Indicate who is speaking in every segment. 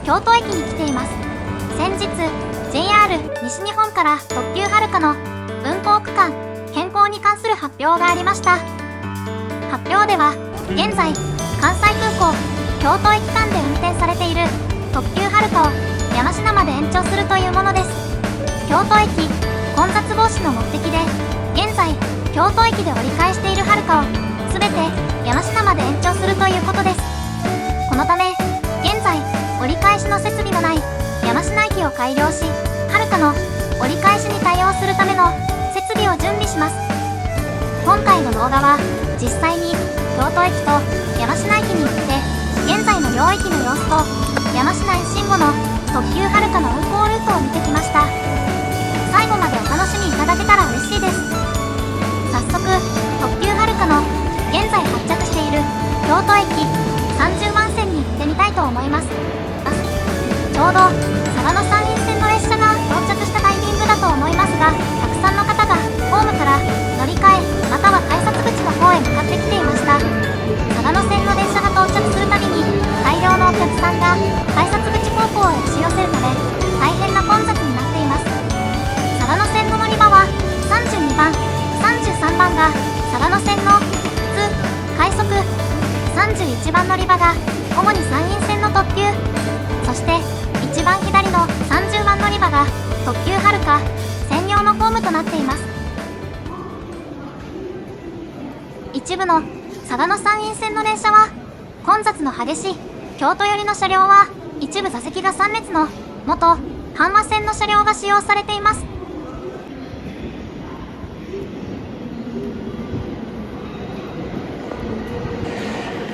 Speaker 1: 京都駅に来ています。先日 JR 西日本から特急はるかの運行区間変更に関する発表がありました。発表では現在関西空港京都駅間で運転されている特急はるかを山科まで延長するというものです。京都駅混雑防止の目的で現在京都駅で折り返しているはるかを全て山科まで延長するということです。このため現在折り返しの設備のない山科駅を改良し、はるかの折り返しに対応するための設備を準備します。今回の動画は実際に京都駅と山科駅に行って現在の両駅の様子と山科へ進後の特急はるかの運行ルートを見てきました。最後までお楽しみいただけたら嬉しいです。早速特急はるかの現在発着している京都駅30番線に行ってみたいと思います。ちょうど嵯峨野山陰線の列車が到着したタイミングだと思いますが、たくさんの方がホームから乗り換えまたは改札口の方へ向かってきていました。嵯峨野線の列車が到着するたびに大量のお客さんが改札口方向へ押し寄せるため大変な混雑になっています。嵯峨野線の乗り場は32番、33番が嵯峨野線の普通、快速、31番乗り場が主に山陰線の特急、そして一番左の30番乗り場が特急はるか専用のホームとなっています。一部の嵯峨野山陰線の電車は混雑の激しい京都寄りの車両は一部座席が3列の元阪和線の車両が使用されています。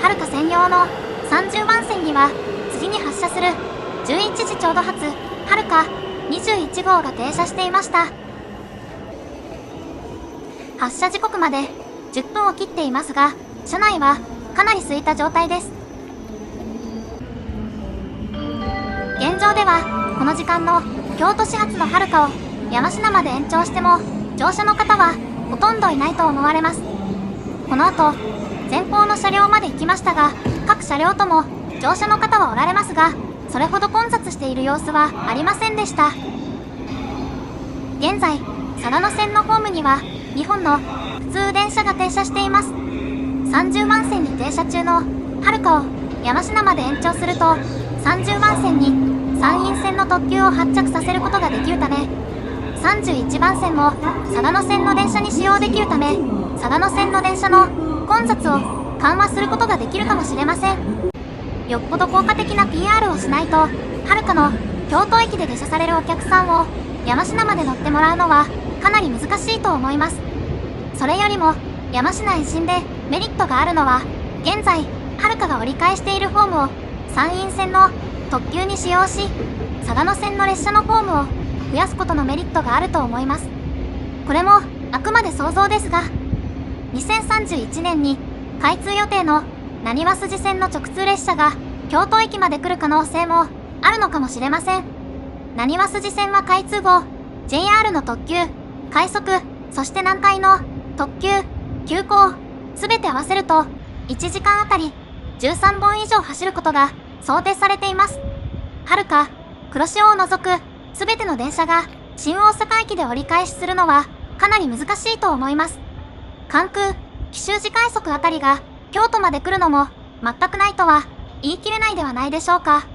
Speaker 1: はるか専用の30番線には次に発車する11時ちょうど発はるか21号が停車していました。発車時刻まで10分を切っていますが、車内はかなり空いた状態です。現状ではこの時間の京都始発のはるかを山科まで延長しても乗車の方はほとんどいないと思われます。この後前方の車両まで行きましたが、各車両とも乗車の方はおられますが、それほど混雑している様子はありませんでした。現在嵯峨野線のホームには2本の普通電車が停車しています。30番線に停車中のはるかを山科まで延長すると30番線に山陰線の特急を発着させることができるため、31番線も嵯峨野線の電車に使用できるため、嵯峨野線の電車の混雑を緩和することができるかもしれません。よっぽど効果的な PR をしないと、はるかの京都駅で下車されるお客さんを山科まで乗ってもらうのはかなり難しいと思います。それよりも山科延伸でメリットがあるのは、現在はるかが折り返しているホームを山陰線の特急に使用し、嵯峨野線の列車のホームを増やすことのメリットがあると思います。これもあくまで想像ですが、2031年に開通予定のなにわ筋線の直通列車が京都駅まで来る可能性もあるのかもしれません。なにわ筋線は開通後 JR の特急、快速、そして南海の特急、急行全て合わせると1時間あたり13本以上走ることが想定されています。はるか、黒潮を除く全ての電車が新大阪駅で折り返しするのはかなり難しいと思います。関空、紀州路快速あたりが京都まで来るのも全くないとは言い切れないではないでしょうか。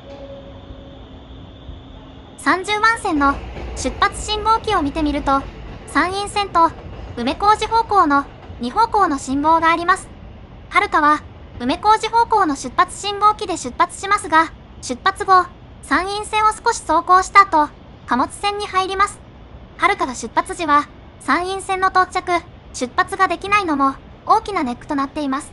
Speaker 1: 30番線の出発信号機を見てみると、山陰線と梅小路方向の2方向の信号があります。はるかは梅小路方向の出発信号機で出発しますが、出発後山陰線を少し走行した後貨物線に入ります。はるかが出発時は山陰線の到着、出発ができないのも大きなネックとなっています。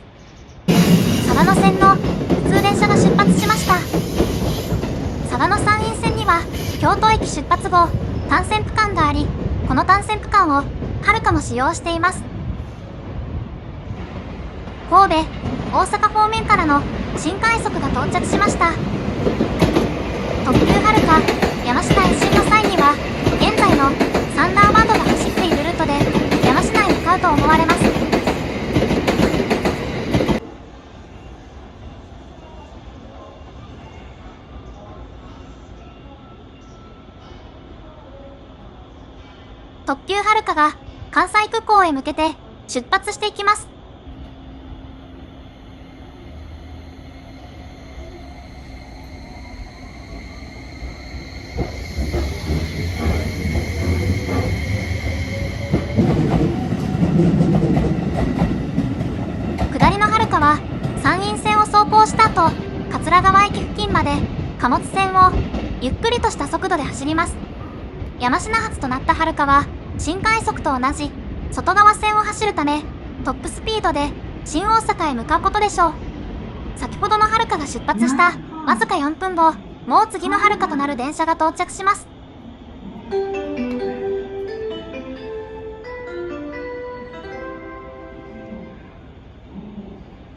Speaker 1: 嵯峨野線の普通電車が出発しました。嵯峨野山陰線には京都駅出発後単線区間があり、この単線区間をはるかも使用しています。神戸、大阪方面からの新快速が到着しました。特急はるか山科延伸の際には現在のサンダーバードが走っているルートで山科へ向かうと思われます。特急はるかが関西空港へ向けて出発していきます。下りのはるかは山陰線を走行した後、桂川駅付近まで貨物線をゆっくりとした速度で走ります。山科発となったはるかは新快速と同じ外側線を走るため、トップスピードで新大阪へ向かうことでしょう。先ほどのはるかが出発したわずか4分後、もう次のはるかとなる電車が到着します。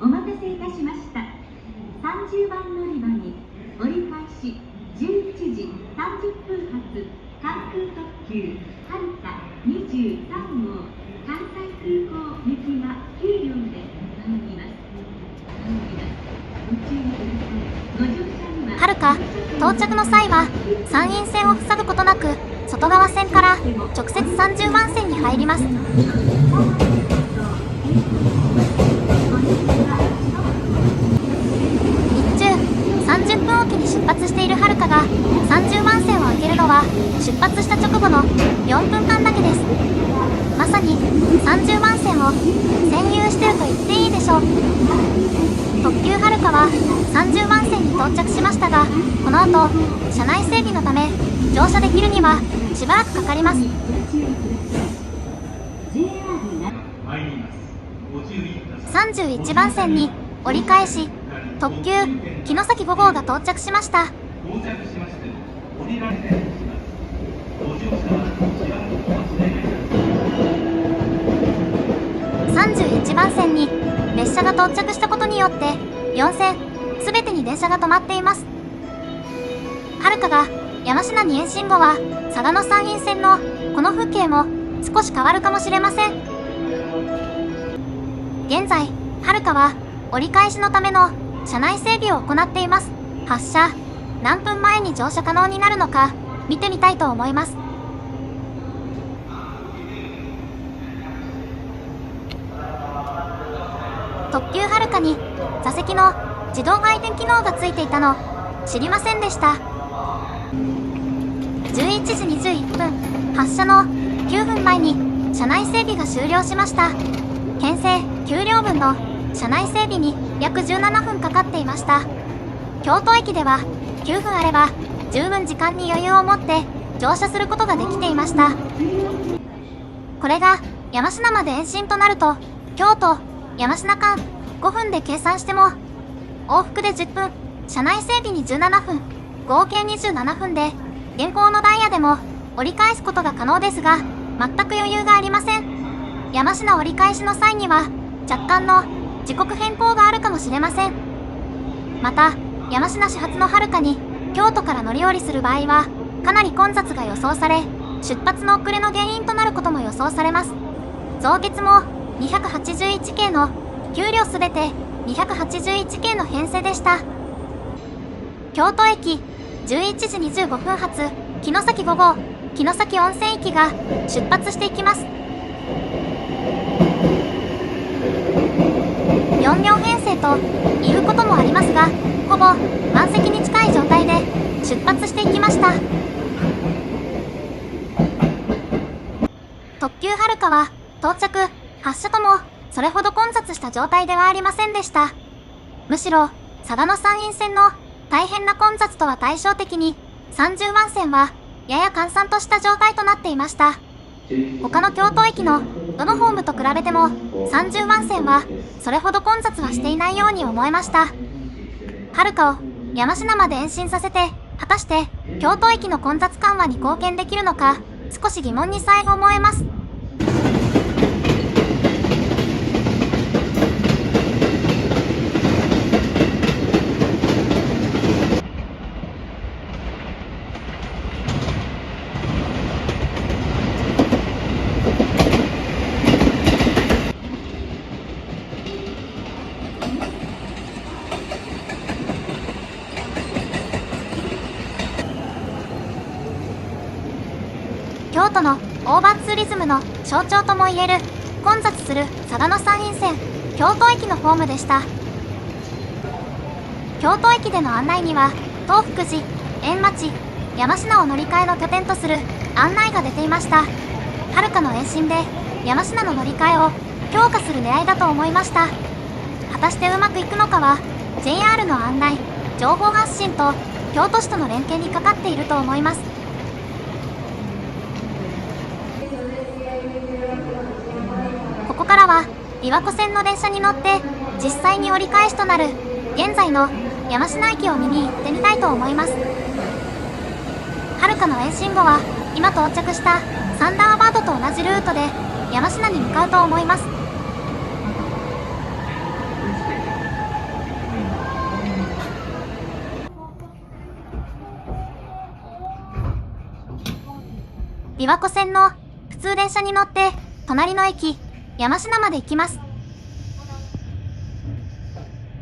Speaker 2: お待たせいたしました。30番乗り場に折り返し11時30分発関空特急はるか23号関西空港行きは9両で参ります。ご注意ください。ご乗車には
Speaker 1: はるか到着の際は山陰線を塞ぐことなく外側線から直接30番線に入ります。30分おきに出発しているはるかが30番線を開けるのは出発した直後の4分間だけです。まさに30番線を占有してると言っていいでしょう。特急はるかは30番線に到着しましたが、この後車内整備のため乗車できるにはしばらくかかります。31番線に折り返し特急城崎5号が到着しました。31番線に列車が到着したことによって4線すべてに電車が止まっています。はるかが山科に延伸後は嵯峨野山陰線のこの風景も少し変わるかもしれません。現在はるかは折り返しのための車内整備を行っています。発車何分前に乗車可能になるのか見てみたいと思います。特急はるかに座席の自動回転機能がついていたの知りませんでした。11時21分発車の9分前に車内整備が終了しました。牽制9両分の車内整備に約17分かかっていました。京都駅では9分あれば十分時間に余裕を持って乗車することができていました。これが山科まで延伸となると京都山科間5分で計算しても往復で10分、車内整備に17分、合計27分で現行のダイヤでも折り返すことが可能ですが、全く余裕がありません。山科折り返しの際には若干の時刻変更があるかもしれません。また山科始発のはるかに京都から乗り降りする場合はかなり混雑が予想され、出発の遅れの原因となることも予想されます。増月も281系の9両すべて281系の編成でした。京都駅11時25分発城崎5号城崎温泉行きが出発していきます。4両編成ということもありますが、ほぼ満席に近い状態で出発していきました。特急はるかは到着発車ともそれほど混雑した状態ではありませんでした。むしろ嵯峨野山陰線の大変な混雑とは対照的に30番線はやや閑散とした状態となっていました。他の京都駅のどのホームと比べても30番線はそれほど混雑はしていないように思えました。はるかを山科まで延伸させて果たして京都駅の混雑緩和に貢献できるのか少し疑問にさえ思えます。京都のオーバーツーリズムの象徴ともいえる混雑する嵯峨野山陰線京都駅のホームでした。京都駅での案内には東福寺、円町、山科を乗り換えの拠点とする案内が出ていました。はるかの延伸で山科の乗り換えを強化する狙いだと思いました。果たしてうまくいくのかは JR の案内、情報発信と京都市との連携にかかっていると思います。ここからは琵琶湖線の電車に乗って実際に折り返しとなる現在の山科駅を見に行ってみたいと思います。はるかの延伸後は今到着したサンダーバードと同じルートで山科に向かうと思います。琵琶湖線の普通電車に乗って隣の駅山科まで行きます。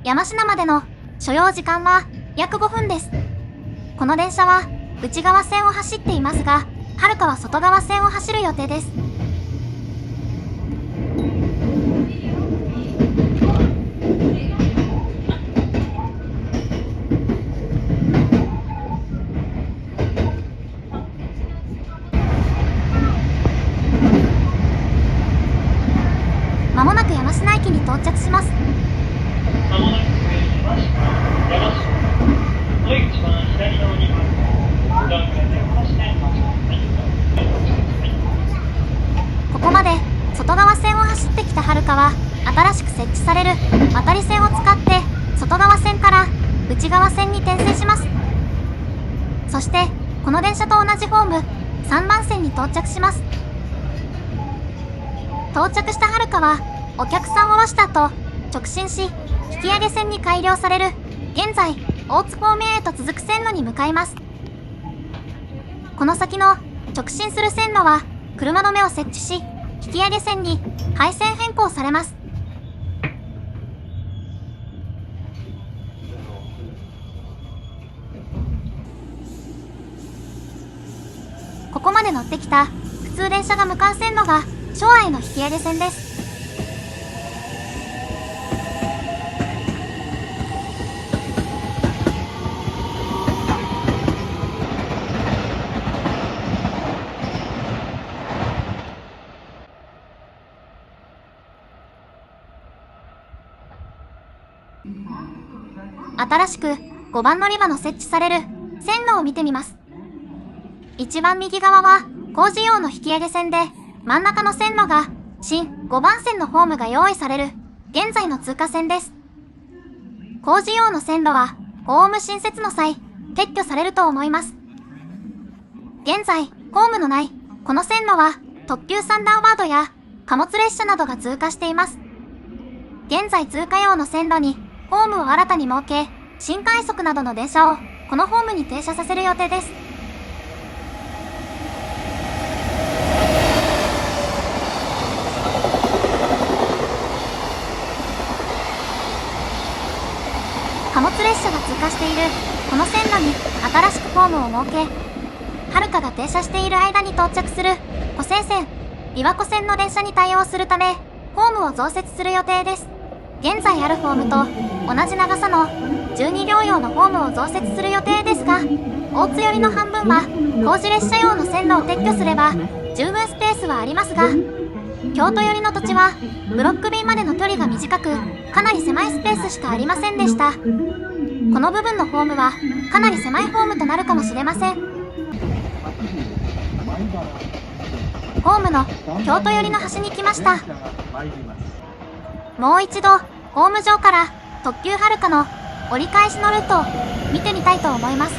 Speaker 1: 山科までの所要時間は約5分です。この電車は内側線を走っていますが、はるかは外側線を走る予定です。まもなく山科駅に到着します。
Speaker 3: まもなく山科、の一番左側にご覧ください。
Speaker 1: ここまで外側線を走ってきたはるかは新しく設置される渡り線を使って外側線から内側線に転線します。そしてこの電車と同じホーム3番線に到着します。到着したはるかはお客さんを降ろした後直進し引き上げ線に改良される現在大津方面へと続く線路に向かいます。この先の直進する線路は車止めを設置し引き上げ線に配線変更されます。ここまで乗ってきた普通電車が向かう線路が将来の引き上げ線です。新しく5番乗り場の設置される線路を見てみます。一番右側は工事用の引き上げ線で、真ん中の線路が新5番線のホームが用意される現在の通過線です。工事用の線路はホーム新設の際撤去されると思います。現在ホームのないこの線路は特急サンダーバードや貨物列車などが通過しています。現在通過用の線路にホームを新たに設け、新快速などの電車をこのホームに停車させる予定です。貨物列車が通過しているこの線路に新しくホームを設け、はるかが停車している間に到着する湖西線、琵琶湖線の電車に対応するため、ホームを増設する予定です。現在あるホームと同じ長さの12両用のホームを増設する予定ですが、大津寄りの半分は工事列車用の線路を撤去すれば十分スペースはありますが、京都寄りの土地はブロック便までの距離が短く、かなり狭いスペースしかありませんでした。この部分のホームはかなり狭いホームとなるかもしれません。ホームの京都寄りの端に来ました。もう一度ホーム上から特急はるかの折り返しのルートを見てみたいと思います。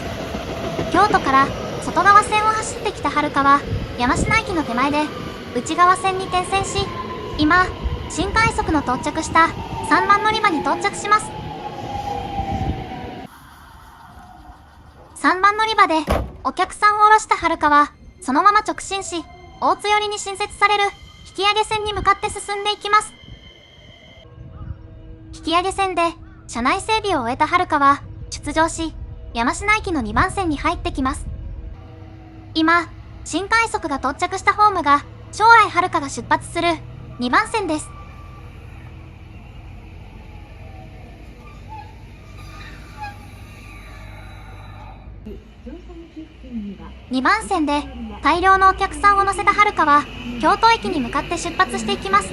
Speaker 1: 京都から外側線を走ってきたはるかは山科駅の手前で内側線に転線し、今新快速の到着した3番乗り場に到着します。3番乗り場でお客さんを降ろしたはるかはそのまま直進し、大津寄りに新設される引き上げ線に向かって進んでいきます。引き上げ線で車内整備を終えたはるかは出場し、山科駅の2番線に入ってきます。今新快速が到着したホームが将来遥が出発する2番線です。2番線で大量のお客さんを乗せた遥は京都駅に向かって出発していきます。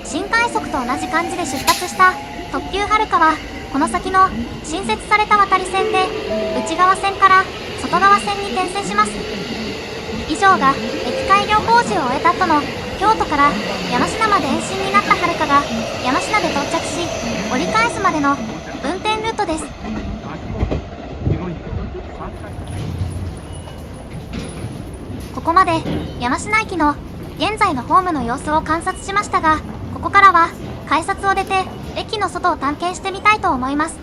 Speaker 1: 新快速と同じ感じで出発した特急はるかはこの先の新設された渡り線で内側線から外側線に転線します。以上が駅改良工事を終えた後の京都から山科まで延伸になったはるかが山科で到着し折り返すまでの運転ルートです。ここまで山科駅の現在のホームの様子を観察しましたが、ここからは改札を出て駅の外を探検してみたいと思います。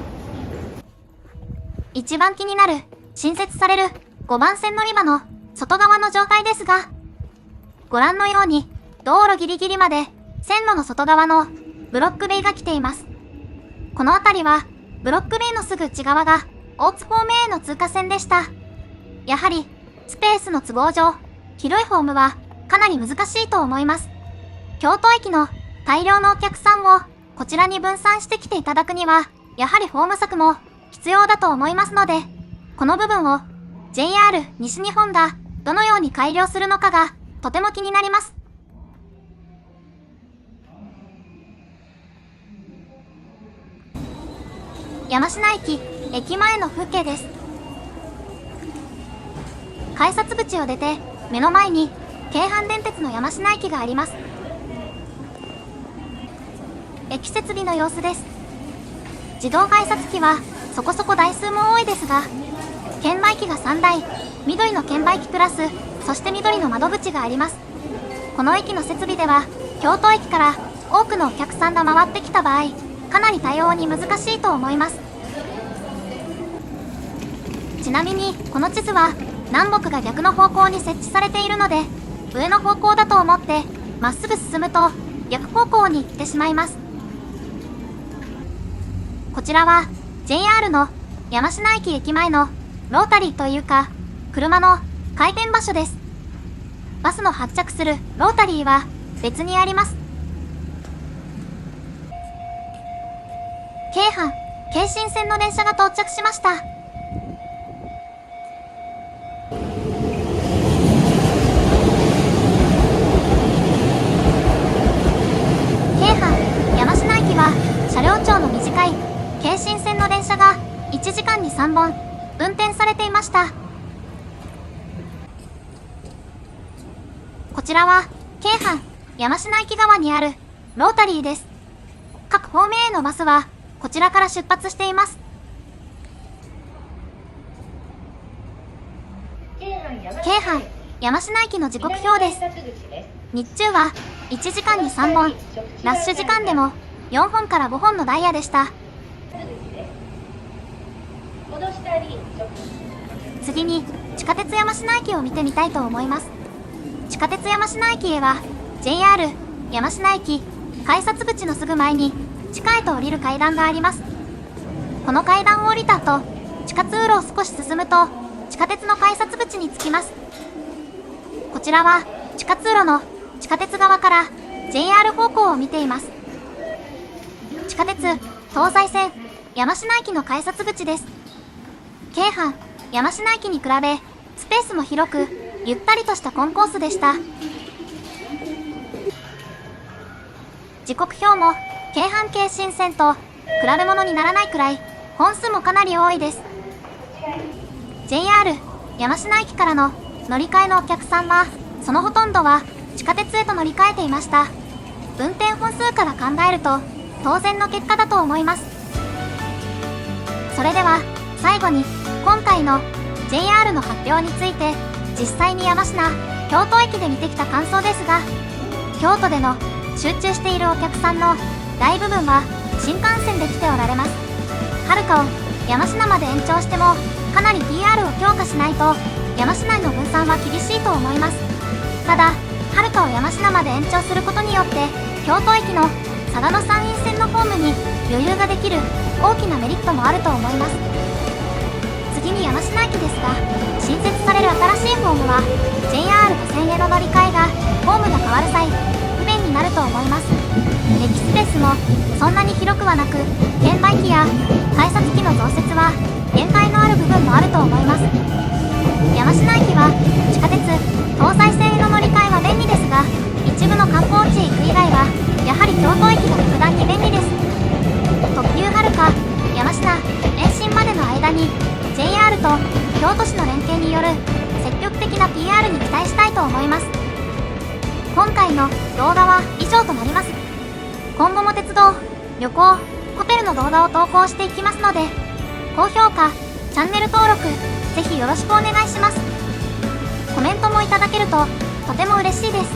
Speaker 1: 一番気になる新設される5番線乗り場の外側の状態ですが、ご覧のように道路ギリギリまで線路の外側のブロック塀が来ています。この辺りはブロック塀のすぐ内側が大津方面への通過線でした。やはりスペースの都合上、広いホームはかなり難しいと思います。京都駅の大量のお客さんをこちらに分散してきていただくには、やはりホーム策も必要だと思いますので、この部分を JR 西日本がどのように改良するのかがとても気になります。山科駅、駅前の風景です。改札口を出て目の前に京阪電鉄の山科駅があります。駅設備の様子です。自動改札機はそこそこ台数も多いですが、券売機が3台、緑の券売機プラス、そして緑の窓口があります。この駅の設備では、京都駅から多くのお客さんが回ってきた場合、かなり対応に難しいと思います。ちなみに、この地図は南北が逆の方向に設置されているので、上の方向だと思ってまっすぐ進むと逆方向に行ってしまいます。こちらは JR の山科駅駅前のロータリーというか車の回転場所です。バスの発着するロータリーは別にあります。京阪京神線の電車が到着しました。車両長の短い京神線の電車が1時間に3本運転されていました。こちらは京阪山科駅側にあるロータリーです。各方面へのバスはこちらから出発しています。京阪山科駅の時刻表です。日中は1時間に3本、ラッシュ時間でも4本から5本のダイヤでした。次に地下鉄山科駅を見てみたいと思います。地下鉄山科駅へは JR 山科駅改札口のすぐ前に地下へと降りる階段があります。この階段を降りた後、地下通路を少し進むと地下鉄の改札口に着きます。こちらは地下通路の地下鉄側から JR 方向を見ています。地下鉄東西線山科駅の改札口です。京阪山科駅に比べスペースも広くゆったりとしたコンコースでした。時刻表も京阪京神線と比べ物にならないくらい本数もかなり多いです。 JR 山科駅からの乗り換えのお客さんはそのほとんどは地下鉄へと乗り換えていました。運転本数から考えると当然の結果だと思います。それでは最後に今回の JR の発表について実際に山科京都駅で見てきた感想ですが、京都での集中しているお客さんの大部分は新幹線で来ておられます。はるかを山科まで延長してもかなり PR を強化しないと山科の分散は厳しいと思います。ただはるかを山科まで延長することによって京都駅の嵯峨野山陰線のホームに余裕ができる大きなメリットもあると思います。次に山科駅ですが、新設される新しいホームは線への乗り換えがホームが変わる際不便になると思います。駅スペースもそんなに広くはなく、券売機や改札機の増設は限界のある部分もあると思います。山科駅は地下鉄東西線への乗り換えは便利ですが、一部の観光地へ行く以外はやはり京都駅が格段に便利です。特急はるか山科延伸までの間に JR と京都市の連携による積極的な PR に期待したいと思います。今回の動画は以上となります。今後も鉄道、旅行、ホテルの動画を投稿していきますので、高評価、チャンネル登録、ぜひよろしくお願いします。コメントもいただけるととても嬉しいです。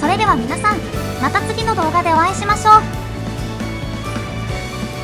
Speaker 1: それでは皆さん、また次の動画でお会いしましょう。